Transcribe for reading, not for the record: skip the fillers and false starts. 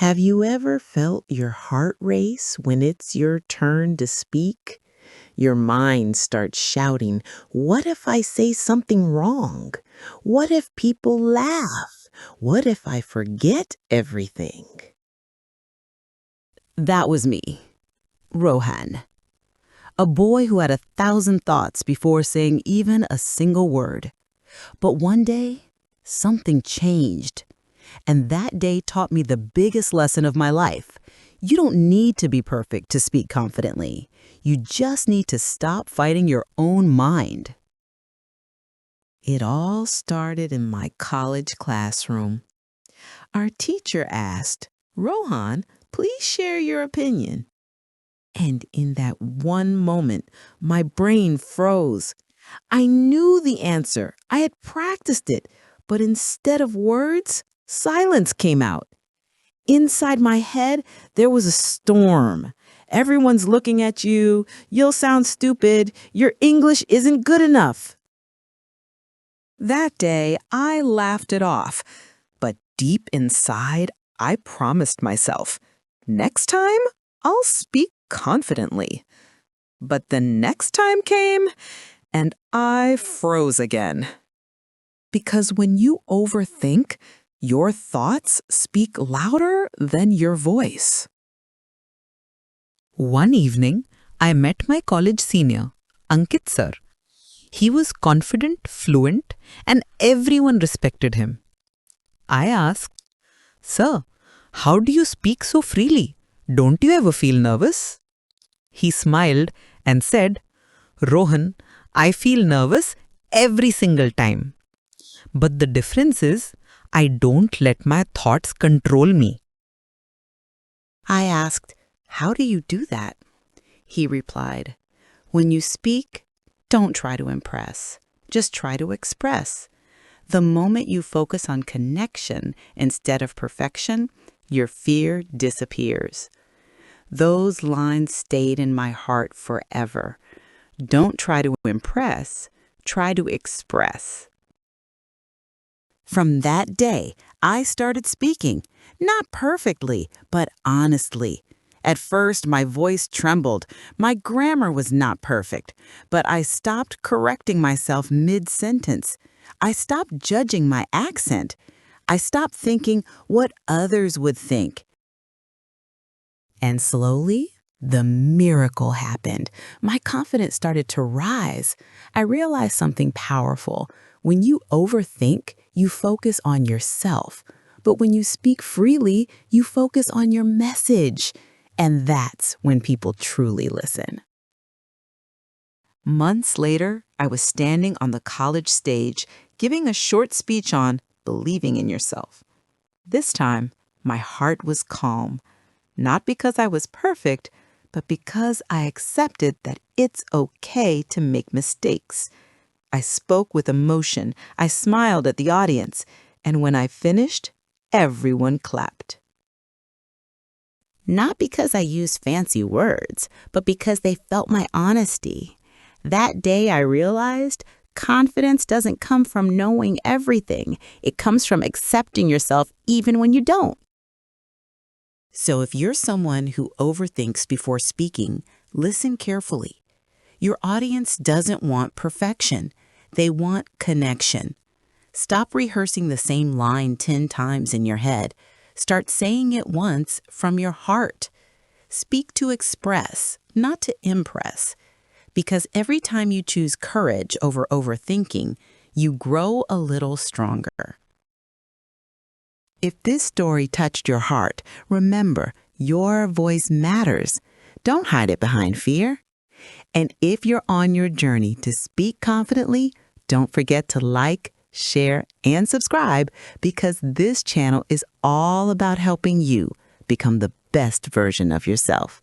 Have you ever felt your heart race when it's your turn to speak? Your mind starts shouting, what if I say something wrong? What if people laugh? What if I forget everything? That was me, Rohan, a boy who had 1,000 thoughts before saying even a single word. But one day, something changed. And that day taught me the biggest lesson of my life. You don't need to be perfect to speak confidently. You just need to stop fighting your own mind. It all started in my college classroom. Our teacher asked, Rohan, please share your opinion. And in that one moment, my brain froze. I knew the answer. I had practiced it. But instead of words, silence came out. Inside my head, there was a storm. Everyone's looking at you. You'll sound stupid. Your English isn't good enough. That day, I laughed it off. But deep inside, I promised myself, next time, I'll speak confidently. But the next time came, and I froze again. Because when you overthink, your thoughts speak louder than your voice. One evening, I met my college senior, Ankit sir. He was confident, fluent, and everyone respected him. I asked, Sir, how do you speak so freely? Don't you ever feel nervous? He smiled and said, Rohan, I feel nervous every single time. But the difference is, I don't let my thoughts control me. I asked, how do you do that? He replied, when you speak, don't try to impress. Just try to express. The moment you focus on connection instead of perfection, your fear disappears. Those lines stayed in my heart forever. Don't try to impress, try to express. From that day, I started speaking, not perfectly, but honestly. At first, my voice trembled. My grammar was not perfect, but I stopped correcting myself mid-sentence. I stopped judging my accent. I stopped thinking what others would think. And slowly, the miracle happened. My confidence started to rise. I realized something powerful. When you overthink, you focus on yourself. But when you speak freely, you focus on your message. And that's when people truly listen. Months later, I was standing on the college stage, giving a short speech on believing in yourself. This time, my heart was calm. Not because I was perfect, but because I accepted that it's okay to make mistakes. I spoke with emotion. I smiled at the audience. And when I finished, everyone clapped. Not because I used fancy words, but because they felt my honesty. That day I realized confidence doesn't come from knowing everything. It comes from accepting yourself even when you don't. So if you're someone who overthinks before speaking, listen carefully. Your audience doesn't want perfection. They want connection. Stop rehearsing the same line 10 times in your head. Start saying it once from your heart. Speak to express, not to impress. Because every time you choose courage over overthinking, you grow a little stronger. If this story touched your heart, remember, your voice matters. Don't hide it behind fear. And if you're on your journey to speak confidently, don't forget to like, share, and subscribe because this channel is all about helping you become the best version of yourself.